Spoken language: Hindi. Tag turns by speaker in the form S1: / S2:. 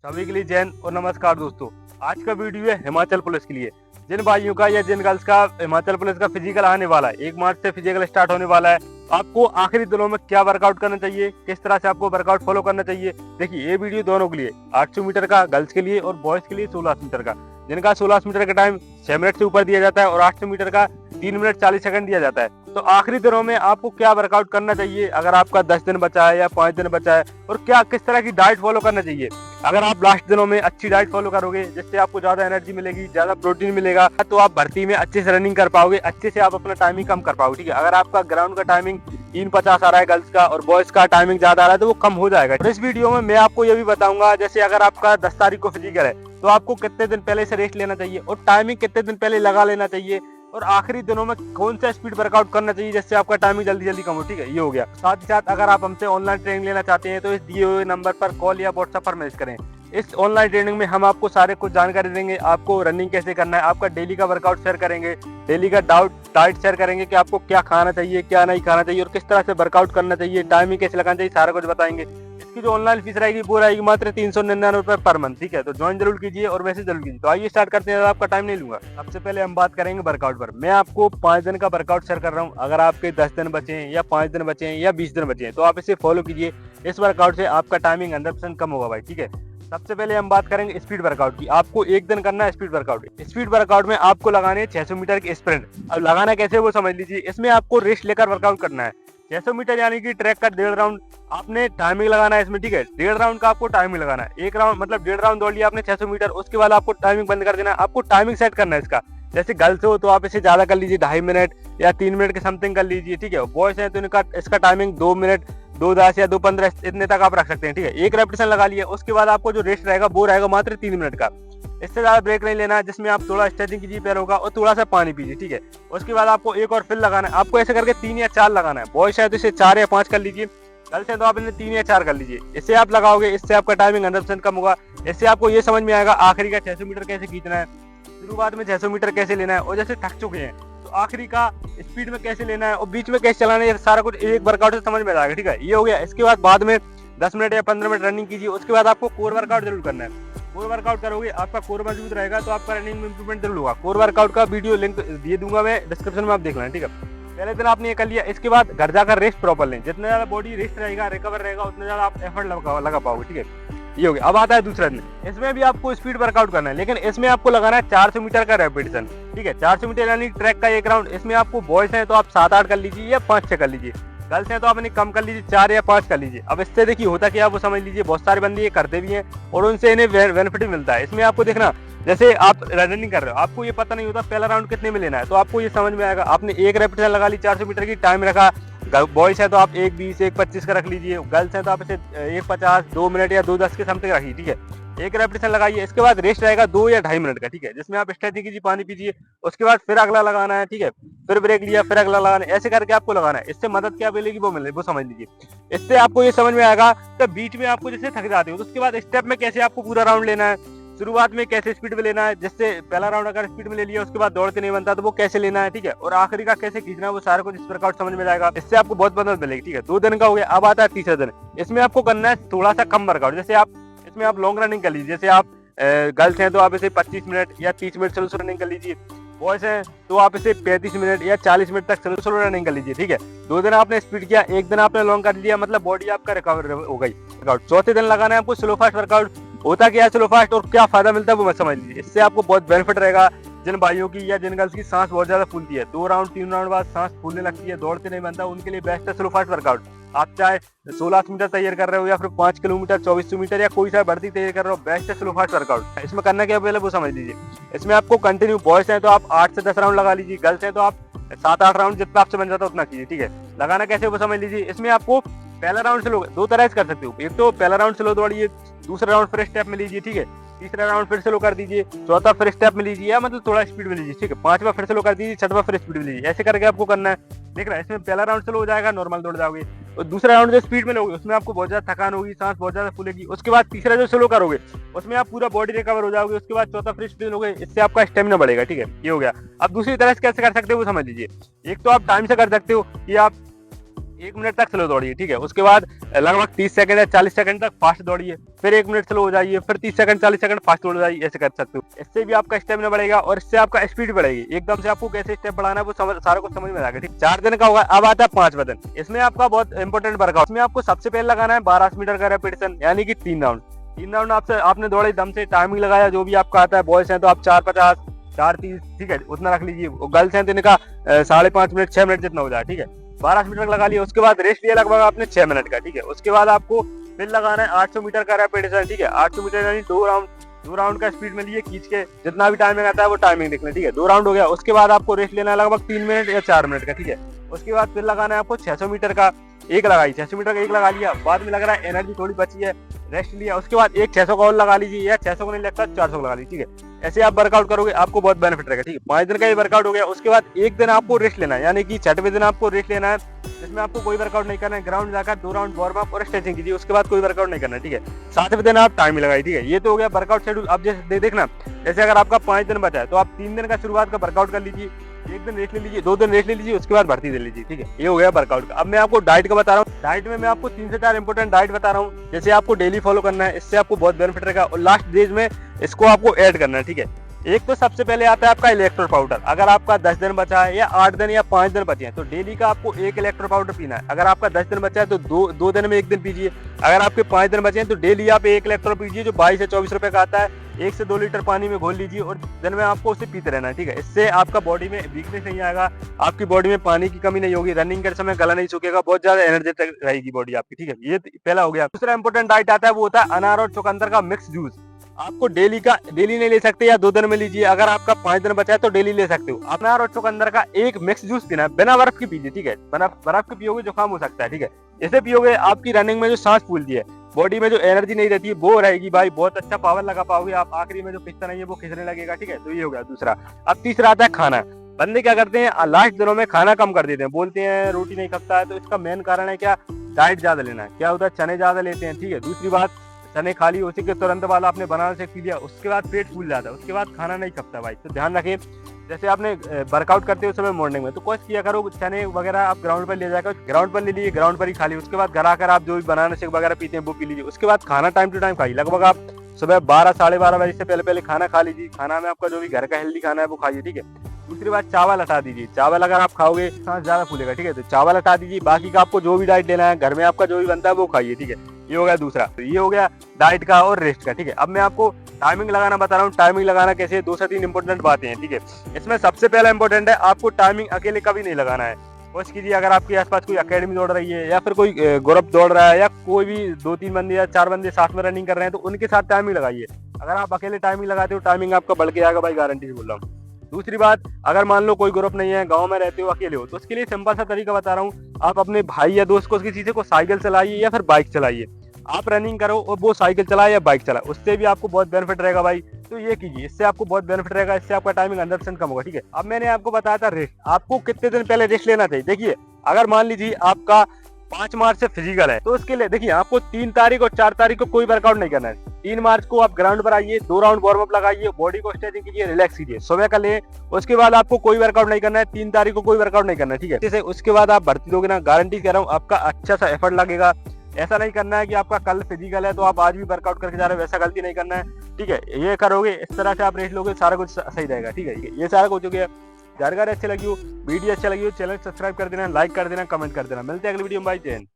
S1: सभी के लिए जय हिंद और नमस्कार दोस्तों। आज का वीडियो है हिमाचल पुलिस के लिए। जिन भाइयों का या जिन गर्ल्स का हिमाचल पुलिस का फिजिकल आने वाला है, 1 मार्च से फिजिकल स्टार्ट होने वाला है, आपको आखिरी दिनों में क्या वर्कआउट करना चाहिए, किस तरह से आपको वर्कआउट फॉलो करना चाहिए। देखिए ये वीडियो दोनों के लिए, 800 मीटर का गर्ल्स के लिए और बॉयज के लिए 1600 मीटर का। जिनका 1600 मीटर का टाइम 6 मिनट से ऊपर दिया जाता है और 800 मीटर का 3 मिनट 40 सेकंड दिया जाता है। तो आखिरी दिनों में आपको क्या वर्कआउट करना चाहिए, अगर आपका 10 दिन बचा है या 5 दिन बचा है, और क्या किस तरह की डाइट फॉलो करना चाहिए। अगर आप लास्ट दिनों में अच्छी डाइट फॉलो करोगे जिससे आपको ज्यादा एनर्जी मिलेगी, ज्यादा प्रोटीन मिलेगा, तो आप भर्ती में अच्छे से रनिंग कर पाओगे, अच्छे से आप अपना टाइमिंग कम कर पाओगे। ठीक है, अगर आपका ग्राउंड का टाइमिंग 3:50 आ रहा है गर्ल्स का और बॉयज का टाइमिंग ज्यादा आ रहा है तो वो कम हो जाएगा। तो इस वीडियो में मैं आपको ये भी बताऊंगा, जैसे अगर आपका 10 तारीख को फिजिकल है तो आपको कितने दिन पहले से रेस्ट लेना चाहिए और टाइमिंग कितने दिन पहले लगा लेना चाहिए, और आखिरी दिनों में कौन सा स्पीड वर्कआउट करना चाहिए जिससे आपका टाइमिंग जल्दी जल्दी कम हो। ठीक है, ये हो गया। साथ ही साथ अगर आप हमसे ऑनलाइन ट्रेनिंग लेना चाहते हैं तो इस दिए हुए नंबर पर कॉल या व्हाट्सएप पर मैसेज करें। इस ऑनलाइन ट्रेनिंग में हम आपको सारे कुछ जानकारी देंगे, आपको रनिंग कैसे करना है, आपका डेली का वर्कआउट शेयर करेंगे, डेली का डाइट शेयर करेंगे कि आपको क्या खाना चाहिए, क्या नहीं खाना चाहिए और किस तरह से वर्कआउट करना चाहिए, टाइमिंग कैसे लगाना चाहिए, सारा कुछ बताएंगे। इसकी जो ऑनलाइन फीस रहेगी वो रहेगी मात्र 399 रुपए पर मंथ। ठीक है, तो ज्वाइन जरूर कीजिए और मैसेज जरूर कीजिए। तो आइए स्टार्ट करते हैं, आपका टाइम नहीं लूंगा। सबसे पहले हम बात करेंगे वर्कआउट पर। मैं आपको 5 दिन का वर्कआउट शेयर कर रहा हूँ। अगर आपके 10 दिन बचे हैं या 5 दिन बचे हैं या 20 दिन बचे हैं तो आप इसे फॉलो कीजिए। इस वर्कआउट से आपका टाइमिंग 100% कम होगा भाई। ठीक है, सबसे पहले हम बात करेंगे स्पीड वर्कआउट की। आपको एक दिन करना है स्पीड वर्कआउट। स्पीड वर्कआउट में आपको लगाने 600 मीटर की स्प्रिंट। अब लगाना कैसे वो समझ लीजिए। इसमें आपको रेस्ट लेकर वर्कआउट करना है। 600 मीटर यानी कि ट्रैक का 1.5 राउंड आपने टाइमिंग लगाना है इसमें। ठीक है, 1.5 राउंड का आपको टाइमिंग लगाना है। एक राउंड मतलब 1.5 राउंड दौड़ लिया आपने 600 मीटर, उसके बाद आपको टाइमिंग बंद कर देना है। आपको टाइमिंग सेट करना है इसका। जैसे गर्ल्स हो तो आप इसे ज्यादा कर लीजिए, 2.5 मिनट या 3 मिनट के समथिंग कर लीजिए। ठीक है, बॉयज है तो इनका इसका टाइमिंग 2 मिनट 2:10 या 2:15 इतने तक आप रख सकते हैं। ठीक है, एक रेपिटेशन लगा लिया, उसके बाद आपको जो रेस्ट रहेगा वो रहेगा मात्र 3 मिनट का। इससे ज्यादा ब्रेक नहीं लेना है, जिसमें आप थोड़ा स्ट्रेचिंग कीजिए पैरों का और थोड़ा सा पानी पीजिए। ठीक है, उसके बाद आपको एक और फिल लगाना है। आपको ऐसे करके 3 या 4 लगाना है। बॉयज है तो इसे 4 या 5 कर लीजिए, गर्ल्स है तो आप इन्हें 3 या 4 कर लीजिए। इससे आप लगाओगे, इससे आपका टाइमिंग 100% कम होगा। इससे आपको ये समझ में आएगा आखिरी का 600 मीटर कैसे खींचना है, शुरुआत में 600 मीटर कैसे लेना है, और जैसे थक चुके हैं तो आखिरी का स्पीड में कैसे लेना है और बीच में कैसे चलाना है, ये सारा कुछ एक वर्कआउट से समझ में आ जाएगा। ठीक है, ये हो गया। इसके बाद में 10 मिनट या 15 मिनट रनिंग कीजिए। उसके बाद आपको कोर वर्कआउट जरूर करना है। कोर वर्कआउट करोगे, आपका कोर मजबूत रहेगा तो आपका रनिंग में इंप्रूवमेंट जरूर होगा। कोर वर्कआउट का वीडियो लिंक दिए दूंगा मैं डिस्क्रिप्शन में, आप देख लेना। ठीक है, पहले दिन आपने ये कर लिया। इसके बाद घर जाकर रेस्ट प्रॉपर लें। जितना ज्यादा बॉडी रेस्ट रहेगा, रिकवर रहेगा, उतना ज्यादा आप एफर्ट लगा पाओगे। ठीक है, ये हो गया। अब आता है दूसरा दिन। इसमें भी आपको स्पीड वर्कआउट करना है, लेकिन इसमें आपको लगाना है 400 मीटर का रेपिटेशन। ठीक है, 400 मीटर यानी ट्रैक का एक राउंड। इसमें आपको बॉयज हैं तो आप 7-8 कर लीजिए या 5-6 कर लीजिए, गर्ल्स हैं तो आप इन्हें कम कर लीजिए, 4 या 5 कर लीजिए। अब इससे देखिए होता क्या वो समझ लीजिए। बहुत सारे बंदे ये करते भी हैं और उनसे इन्हें बेनिफिट भी मिलता है। इसमें आपको देखना, जैसे आप रनिंग कर रहे हो, आपको ये पता नहीं होता पहला राउंड कितने में लेना है, तो आपको ये समझ में आएगा। आपने एक रेपिटेशन लगा ली 400 मीटर की, टाइम रखा। बॉयज है तो आप 1:20 1:25 का रख लीजिए, गर्ल्स है तो आप इसे 1:50 2 मिनट या 2:10 के समथिंग रखिए। ठीक है, एक रेपिटेशन लगाइए। इसके बाद रेस्ट रहेगा 2 या 2.5 मिनट का। ठीक है, जिसमें आप स्ट्रेचिंग कीजिए, पानी पीजिए, उसके बाद फिर अगला लगाना है। ठीक है, फिर ब्रेक लिया, फिर अगला लगाना है, ऐसे करके आपको लगाना है। इससे मदद क्या मिलेगी वो समझ लीजिए। इससे आपको ये समझ में आएगा कि बीच में आपको जैसे थक जाते हो तो उसके बाद स्टेप में कैसे आपको पूरा राउंड लेना है, शुरुआत में कैसे स्पीड में लेना है, जिससे पहला राउंड अगर स्पीड में ले लिया उसके बाद दौड़ते नहीं बनता तो वो कैसे लेना है। ठीक है, और आखिरी का कैसे खींचना है, वो सारा कुछ इस वर्कआउट समझ में जाएगा। इससे आपको बहुत मदद मिलेगी। ठीक है, 2 दिन का हो गया। अब आता है तीसरा दिन। इसमें आपको करना है थोड़ा सा कम वर्कआउट। जैसे आप इसमें आप लॉन्ग रनिंग कर लीजिए। जैसे आप गर्ल्स हैं तो आप इसे 25 मिनट या 30 मिनट स्लो रनिंग कर लीजिए, बॉयज हैं तो आप इसे 35 मिनट या 40 मिनट तक स्लो रनिंग कर लीजिए। ठीक है, 2 दिन आपने स्पीड किया, एक दिन आपने लॉन्ग कर लिया, मतलब बॉडी आपका रिकवर हो गई। वर्कआउट चौथे दिन लगाना है आपको स्लो फास्ट वर्कआउट। होता क्या है स्लो फास्ट और क्या फायदा मिलता है वो मत समझ लीजिए। इससे आपको बहुत बेनिफिट रहेगा। जिन भाइयों की या जिन गर्ल्स की सांस बहुत ज्यादा फूलती है, 2 राउंड 3 राउंड बाद सांस फूलने लगती है, दौड़ते नहीं बनता, उनके लिए बेस्ट है स्लो फास्ट वर्कआउट। आप चाहे 1600 मीटर तैयार कर रहे हो या फिर 5 किलोमीटर 2400 मीटर या कोई सा बढ़ती तैयार कर रहे हो, बेस्ट है स्लो फास्ट वर्कआउट। इसमें करना क्या पहले वो समझ लीजिए। इसमें आपको कंटिन्यू, बॉयज हैं तो आप 8 से 10 राउंड लगा लीजिए, गर्ल्स हैं तो आप 7-8 राउंड जितना आपसे बन जाता है उतना कीजिए। ठीक है, लगाना कैसे वो समझ लीजिए। इसमें आपको पहला राउंड स्लो 2 तरह से कर सकते हो। एक तो पहला राउंड स्लो दौड़िए, दूसरा राउंड फिर स्टेप में लीजिए। ठीक है, तीसरा राउंड फिर स्लो कर दीजिए, चौथा फिर स्टेप में लीजिए या मतलब थोड़ा स्पीड में लीजिए। ठीक है, 5वां फिर स्लो कर दीजिए, 6वां फिर स्पीड में लीजिए। ऐसे करके आपको करना है। देख रहा है, इसमें पहला राउंड स्लो हो जाएगा, नॉर्मल दौड़ जाओगे, और दूसरा राउंड जो स्पीड में लोगे उसमें आपको बहुत ज्यादा थकान होगी, सांस बहुत ज्यादा फूलेगी। उसके बाद तीसरा जो स्लो करोगे उसमें आप पूरा बॉडी रिकवर हो जाओगे। उसके बाद चौथा फिर स्पीड लोगे, इससे आपका स्टेमिना बढ़ेगा। ठीक है, ये हो गया। अब दूसरी तरह से कैसे कर सकते हो वो समझ लीजिए। एक तो आप टाइम से कर सकते हो कि आप 1 मिनट तक स्लो दौड़िए, ठीक है। उसके बाद लगभग 30 सेकंड या 40 सेकंड तक फास्ट दौड़िए, फिर 1 मिनट स्लो हो जाइए, फिर 30 सेकंड 40 सेकंड फास्ट हो जाइए, ऐसे कर सकते हो। इससे भी आपका स्टेमिना बढ़ेगा और इससे आपका स्पीड बढ़ेगी। एकदम से आपको कैसे स्टेप बढ़ाना है वो सारा कुछ समझ में आएगा, ठीक। 4 दिन का होगा। अब आता है 5वां दिन। इसमें आपका बहुत इंपॉर्टेंट वर्कआउट। इसमें आपको सबसे पहले लगाना है 1200 मीटर का रेपिटेशन, यानी कि 3 राउंड। 3 राउंड आपने दौड़े दम से, टाइमिंग लगाया जो भी आपका आता है। बॉयज हैं तो आप 4:50 4:30, ठीक है, उतना रख लीजिए। गर्ल्स हैं तो इनका 5.5 मिनट 6 मिनट जितना हो जाए, ठीक है। 1200 मीटर लगा लिया। उसके बाद रेस्ट लिया लगभग आपने 6 मिनट का, ठीक है। उसके बाद आपको फिर लगाना है 800 मीटर का रेपिटेशन, ठीक है। 800 मीटर यानी 2 राउंड का स्पीड में लिए खींच के, जितना भी टाइमिंग आता है वो टाइमिंग देख लें, ठीक है। 2 राउंड हो गया। उसके बाद आपको रेस्ट लेना है लगभग 3 मिनट या 4 मिनट का, ठीक है। उसके बाद फिर लगाना है आपको 600 मीटर का एक लगाई, 600 मीटर का एक लगा लिया। बाद में लग रहा है एनर्जी थोड़ी बची है, रेस्ट लिया। उसके बाद एक 600 का और लगा लीजिए, या 600 को नहीं लगता 400 लगा लीजिए, ठीक है। ऐसे आप वर्कआउट करोगे, आपको बहुत बेनिफिट रहेगा, ठीक है। 5 दिन का ये वर्कआउट हो गया। उसके बाद एक दिन आपको रेस्ट लेना है, यानी कि 6वें दिन आपको रेस्ट लेना है, जिसमें आपको कोई वर्कआउट नहीं करना है। ग्राउंड जाकर 2 राउंड वार्म अप और स्ट्रेचिंग कीजिए। उसके बाद कोई वर्कआउट नहीं करना है, ठीक है। 7वें दिन आप टाइम लगाइए, ठीक है। ये तो हो गया वर्कआउट शेड्यूल। अब जैसे देखना, जैसे अगर आपका 5 दिन बचा है तो आप 3 दिन का शुरुआत का वर्कआउट कर लीजिए, 1 दिन रेस्ट ले लीजिए, 2 दिन रेस्ट ले लीजिए, उसके बाद भर्ती दे लीजिए, ठीक है। ये हो गया वर्कआउट का। अब मैं आपको डाइट का बता रहा हूँ। डाइट में मैं आपको 3 से 4 इंपोर्टेंट डाइट बता रहा हूँ, जैसे आपको डेली फॉलो करना है। इससे आपको बहुत बेनिफिट रहेगा और लास्ट डेज में इसको आपको ऐड करना है, ठीक है। एक तो सबसे पहले आता है आपका इलेक्ट्रो पाउडर। अगर आपका 10 दिन बचा है या 8 दिन या 5 दिन बचे हैं तो डेली का आपको 1 इलेक्ट्रो पाउडर पीना है। अगर आपका 10 दिन बचा है तो दो दिन में 1 दिन पीजिए। अगर आपके 5 दिन बचे हैं तो डेली आप 1 इलेक्ट्रो पीजिए, जो 22 से 24 रुपए का आता है। 1 से 2 लीटर पानी में घोल लीजिए और दिन में आपको उसे पीते रहना है, ठीक है। इससे आपका बॉडी में वीकनेस नहीं आएगा, आपकी बॉडी में पानी की कमी नहीं होगी, रनिंग करते समय गला नहीं सूखेगा, बहुत ज्यादा एनर्जेटिक रहेगी बॉडी आपकी, ठीक है। ये पहला हो गया। दूसरा इंपोर्टेंट डाइट आता है, वो होता है अनार और चुकंदर का मिक्स जूस। आपको डेली नहीं ले सकते, या 2 दिन में लीजिए। अगर आपका 5 दिन बचा है तो डेली ले सकते हो। अनार और चुकंदर का एक मिक्स जूस पीना है, बिना बर्फ की पीजिए, ठीक है। बर्फ की पियोगे जुकाम हो सकता है, ठीक है। इसे पियोगे आपकी रनिंग में जो सांस फूलती है, बॉडी में जो एनर्जी नहीं रहती है वो रहेगी भाई, बहुत अच्छा पावर लगा पाओगे आप। आखिरी में जो खिंचता नहीं है वो खिंचने लगेगा, ठीक है। तो ये हो गया दूसरा। अब तीसरा आता है खाना। बंदे क्या करते हैं, लास्ट दिनों में खाना कम कर देते हैं, बोलते हैं रोटी नहीं खाता है। तो इसका मेन कारण है क्या, डाइट ज्यादा लेना है। क्या होता है, चने ज्यादा लेते हैं, ठीक है। दूसरी बात, चने खा लिए, उसी के तुरंत बाद आपने बनाना शेक पी लिया, उसके बाद पेट फूल जाता है, उसके बाद खाना नहीं खपता भाई। तो ध्यान रखिए, जैसे आपने वर्कआउट करते हो समय मॉर्निंग में, तो कोशिश किया करो चने वगैरह आप ग्राउंड पर ले जाकर ग्राउंड पर ले लीजिए, ग्राउंड पर ही खा लीजिए। उसके बाद घर आकर आप जो भी बनाना शेक वगैरह पीते हैं वो पी लीजिए। उसके बाद खाना टाइम टू टाइम खाइए। लगभग आप सुबह 12 साढ़े 12 बजे से पहले खाना खा लीजिए। खाना में आपका जो भी घर का हेल्दी खाना है वो खाइए, ठीक है। दूसरी बात, चावल हटा दीजिए। चावल अगर आप खाओगे सांस ज्यादा फूलेगा, ठीक है। तो चावल हटा दीजिए। बाकी का आपको जो भी डाइट लेना है, घर में आपका जो भी बनता है वो खाइए, ठीक है। ये हो गया दूसरा। तो ये हो गया डाइट का और रेस्ट का, ठीक है। अब मैं आपको टाइमिंग लगाना बता रहा हूँ। टाइमिंग लगाना कैसे, 2 से 3 इंपोर्टेंट बातें हैं, ठीक है। इसमें सबसे पहला इंपोर्टेंट है, आपको टाइमिंग अकेले कभी नहीं लगाना है। कोशिश कीजिए, अगर आपके आसपास कोई अकेडमी दौड़ रही है या फिर कोई ग्रुप दौड़ रहा है या कोई भी 2-3 बंदे या 4 बंदे साथ में रनिंग कर रहे हैं, तो उनके साथ टाइमिंग लगाइए। अगर आप अकेले टाइमिंग लगाते हो, टाइमिंग आपका बढ़ के आएगा भाई, गारंटी से बोल रहा हूँ। दूसरी बात, अगर मान लो कोई ग्रुप नहीं है, गांव में रहते हो, अकेले हो, तो उसके लिए सिंपल सा तरीका बता रहा हूँ। आप अपने भाई या दोस्त को, किसी से को साइकिल चलाइए या फिर बाइक चलाइए। आप रनिंग करो और वो साइकिल चलाए या बाइक चलाए, उससे भी आपको बहुत बेनिफिट रहेगा भाई। तो ये कीजिए, इससे आपको बहुत बेनिफिट रहेगा, इससे आपका टाइमिंग 100% कम होगा, ठीक है। अब मैंने आपको बताया था रेस्ट, आपको कितने दिन पहले रेस्ट लेना चाहिए। देखिए, अगर मान लीजिए आपका 5 मार्च से फिजिकल है, तो उसके लिए देखिए आपको 3 तारीख और 4 तारीख को कोई वर्कआउट नहीं करना है। 3 मार्च को आप ग्राउंड पर आइए, 2 राउंड वार्म अप लगाइए, बॉडी को स्ट्रेचिंग कीजिए, रिलैक्स कीजिए, सुबह का ले। उसके बाद आपको कोई वर्कआउट नहीं करना है, 3 तारीख को कोई वर्कआउट नहीं करना है, ठीक है। जैसे उसके बाद आप भर्ती दोगे ना, गारंटी कह रहा हूँ आपका अच्छा सा एफर्ट लगेगा। ऐसा नहीं करना है कि आपका कल फिजिकल है तो आप आज भी वर्कआउट करके जा रहे हो, वैसा गलती नहीं करना है, ठीक है। ये करोगे, इस तरह से आप रेस्ट लोगे, सारा कुछ सही रहेगा, ठीक है। ये सारा कुछ हो गया। जानकारी अच्छी लगी हो, वीडियो अच्छा लगी हो, चैनल सब्सक्राइब कर देना, लाइक कर देना, कमेंट कर देना। मिलते हैं अगली वीडियो में, बाय, जय हिंद।